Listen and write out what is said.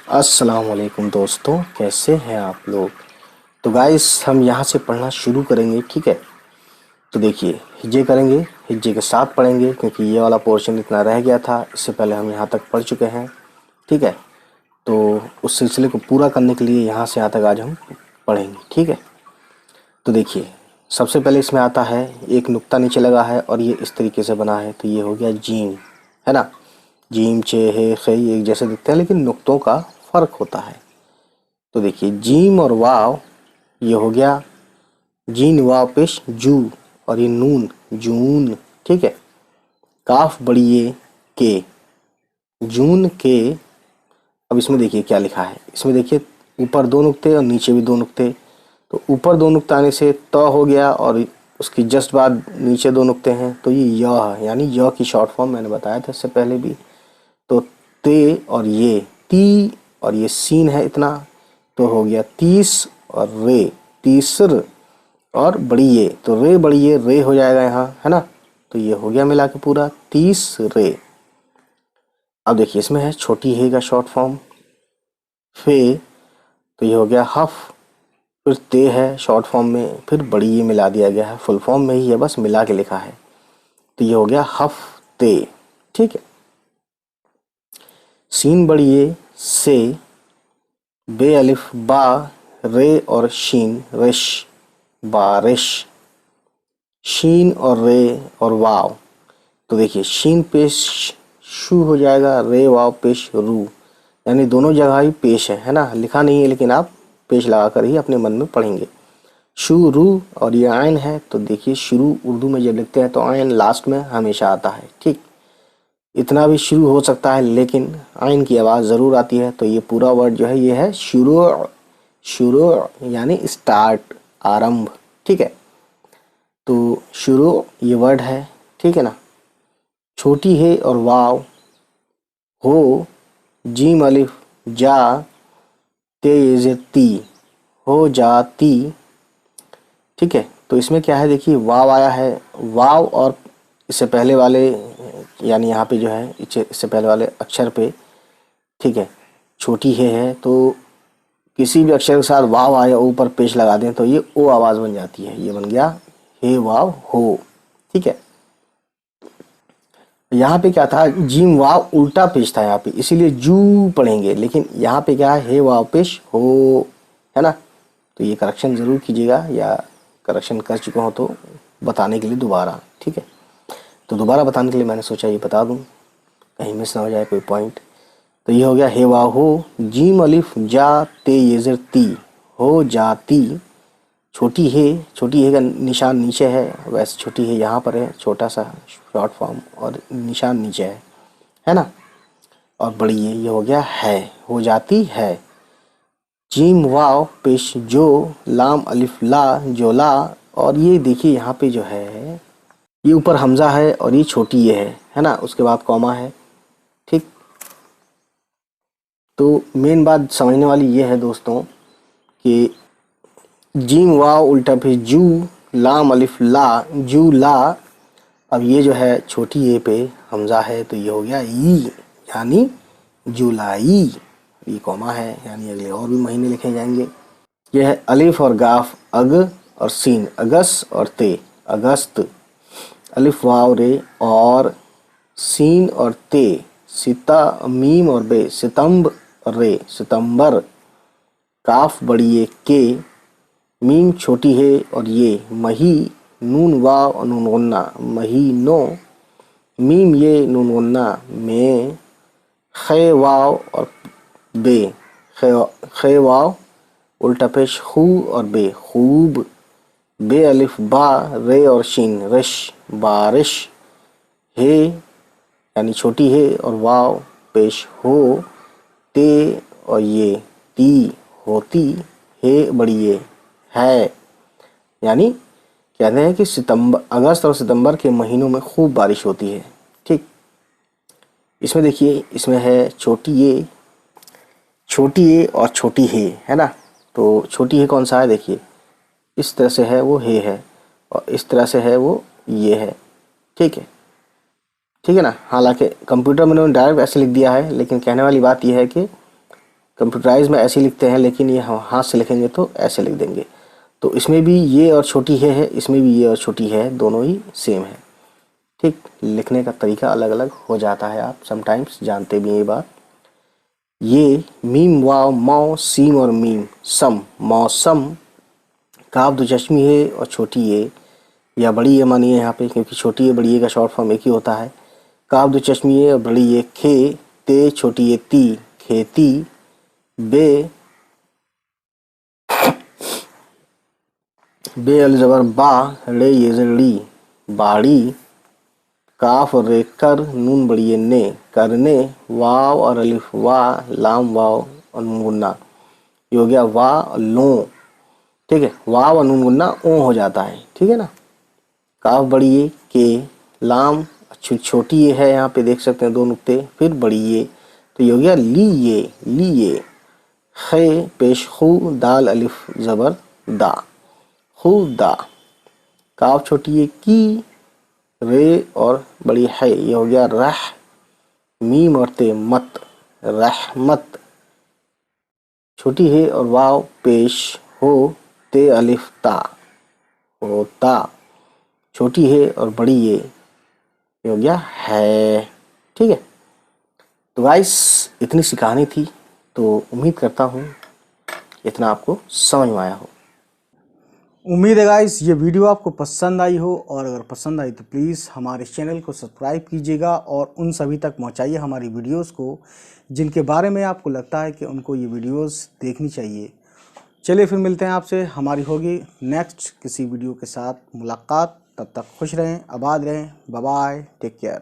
अस्सलाम वालेकुम दोस्तों, कैसे हैं आप लोग। तो गाइस हम यहाँ से पढ़ना शुरू करेंगे, ठीक है। तो देखिए हिज्जे करेंगे, हिज्जे के साथ पढ़ेंगे क्योंकि ये वाला पोर्शन इतना रह गया था, इससे पहले हम यहाँ तक पढ़ चुके हैं, ठीक है। तो उस सिलसिले को पूरा करने के लिए यहाँ से यहाँ तक आज हम पढ़ेंगे, ठीक है। तो देखिए सबसे पहले इसमें आता है, एक नुक्ता नीचे लगा है और ये इस तरीके से बना है, तो ये हो गया जीम, है ना। जीम चे हे खे एक जैसे दिखते हैं लेकिन नुक्तों का फ़र्क होता है। तो देखिए जीम और वाव, ये हो गया जीन वाव पेश जू, और ये नून जून, ठीक है। काफ बड़ी ये के, जून के। अब इसमें देखिए क्या लिखा है, इसमें देखिए ऊपर दो नुक्ते और नीचे भी दो नुक्ते। तो ऊपर दो नुक्ते आने से त हो गया और उसकी जस्ट बाद नीचे दो नुक्ते हैं, तो ये य है, यानी य की शॉर्ट फॉर्म मैंने बताया था इससे पहले भी। तो ते और ये ती और ये सीन है इतना, तो हो गया तीस और रे तीसर, और बड़ी ये तो रे बड़ी ये रे हो जाएगा यहाँ, है ना। तो ये हो गया मिला के पूरा 30 रे। अब देखिए इसमें है छोटी हे का शॉर्ट फॉर्म फे, तो ये हो गया हफ, फिर ते है शॉर्ट फॉर्म में, फिर बड़ी ये मिला दिया गया है, फुल फॉर्म में ही है बस मिला के लिखा है, तो ये हो गया हफ ते, ठीक है। सीन बड़ी ये से, बे अलिफ बा, रे और शीन रिश बारिश, शीन और रे और वाव। तो देखिए शीन पेश शू हो जाएगा, रे वाव पेश रू, यानी दोनों जगह ही पेश है ना, लिखा नहीं है लेकिन आप पेश लगा कर ही अपने मन में पढ़ेंगे। शू रू और ये आयन है, तो देखिए शुरू उर्दू में जब लिखते हैं तो आयन लास्ट में हमेशा आता है, ठीक। इतना भी शुरू हो सकता है लेकिन आयन की आवाज़ ज़रूर आती है, तो ये पूरा वर्ड जो है ये है शुरू, शुरू यानी स्टार्ट, आरंभ, ठीक है। तो शुरू ये वर्ड है, ठीक है ना। छोटी है और वाव हो, जीम अलिफ जा, ते ती, हो जाती, ठीक है। तो इसमें क्या है देखिए वाव आया है, वाव और इससे पहले वाले यानी यहाँ पे जो है इससे पहले वाले अक्षर पे, ठीक है, छोटी है तो किसी भी अक्षर के साथ वाव आए ऊपर पेश लगा दें तो ये ओ आवाज़ बन जाती है, ये बन गया हे वाव हो, ठीक है। यहाँ पे क्या था, जीम वाव उल्टा पेश था यहाँ पे, इसीलिए जू पढ़ेंगे, लेकिन यहाँ पे क्या है हे वाव पेश हो, है ना। तो ये करेक्शन ज़रूर कीजिएगा, या करेक्शन कर चुका हो तो बताने के लिए दोबारा, ठीक है। तो दोबारा बताने के लिए मैंने सोचा ये बता दूँ, कहीं मिस ना हो जाए कोई पॉइंट। तो ये हो गया हे वाव हो, जीम अलिफ जा ते ये ती, हो जाती। छोटी है का निशान नीचे है, वैसे छोटी है यहाँ पर है छोटा सा शॉर्ट फॉर्म और निशान नीचे है ना। और बड़ी ये हो गया है, हो जाती है। जीम वाव पेश जो, लाम अलिफ ला जो ला, और ये देखिए यहाँ पे जो है ये ऊपर हमजा है और ये छोटी ये है ना, उसके बाद कॉमा है, ठीक। तो मेन बात समझने वाली ये है दोस्तों कि जीम वाव उल्टा फिर जू, लाम अलिफ ला जू ला। अब ये जो है छोटी ए पे हमजा है तो ये हो गया ई, यानी जुलाई। ये कॉमा है यानी अगले और भी महीने लिखे जाएंगे। यह है अलिफ और गाफ अग और सीन, अगस और ते अगस्त, अलिफ वाव रे और सीन और ते सिता, मीम और बे सितंब और रे सितंबर, काफ बड़ी ए के, मीम छोटी है और ये मही, नून वाव और नून गुन्ना महीनों, मीम ये नून गुन्ना में, खे वाव और बे खे वाव उल्टा पेश खू और बे खूब, बे अलिफ बा, रे और शीन रिश बारिश, हे यानी छोटी है और वाव पेश हो, ते और ये ती होती, हे बड़ी ये है, यानी कहते हैं कि सितंबर, अगस्त और सितंबर के महीनों में खूब बारिश होती है, ठीक। इसमें देखिए इसमें है छोटी ये और छोटी है ना। तो छोटी है कौन सा है, देखिए इस तरह से है वो है और इस तरह से है वो ये है, ठीक है ना। हालांकि कंप्यूटर में उन्होंने डायरेक्ट ऐसे लिख दिया है, लेकिन कहने वाली बात यह है कि कंप्यूटराइज में ऐसे लिखते हैं, लेकिन ये हम हाथ से लिखेंगे तो ऐसे लिख देंगे। तो इसमें भी ये और छोटी है, इसमें भी ये और छोटी है, दोनों ही सेम है। ठीक, लिखने का तरीका अलग अलग हो जाता है, आप समटाइम्स जानते भी हैं ये बात। ये मीम वाव मौ सीम और मीम सम मौसम, काफ दो चश्मी है और छोटी ये या बड़ी ये मानिए यहाँ पे, क्योंकि छोटी ये बड़ी ये का शॉर्ट फॉर्म एक ही होता है। काफ दो चश्मी है और बड़ी ये खे, ते छोटी ये ती खेती, बे बे अल जबर बा, रे ये री बाड़ी, काफ और रे कर, नून बड़ी ये ने करने, वाव और अलिफ वा, लाम वाव और नून गुन्ना, ये हो गया वा और लो। ठीक है, वाव और नून गुन्ना ओ हो जाता है। ठीक है ना, काफ बड़ी ये के, लाम छोटी ये है, यहाँ पे देख सकते हैं दो नुक्ते, फिर बड़ी ये, तो ये हो गया ली ये। खे पेश खू, दाल अलिफ जबर दा, खुदा। काफ छोटी ये की, रे और बड़ी है, ये हो गया रह, मीम और ते मत, रहमत। छोटी है और वाव पेश हो, ते अलिफ ता, होता। छोटी है और बड़ी ये हो गया है। ठीक है, तो गाइस इतनी सी कहानी थी, तो उम्मीद करता हूँ इतना आपको समझ में आया हो। उम्मीद है गाइस ये वीडियो आपको पसंद आई हो, और अगर पसंद आई तो प्लीज़ हमारे चैनल को सब्सक्राइब कीजिएगा और उन सभी तक पहुंचाइए हमारी वीडियोस को जिनके बारे में आपको लगता है कि उनको ये वीडियोस देखनी चाहिए। चलिए फिर मिलते हैं आपसे, हमारी होगी नेक्स्ट किसी वीडियो के साथ मुलाकात। तब तक खुश रहें, आबाद रहें, बाय बाय, टेक केयर।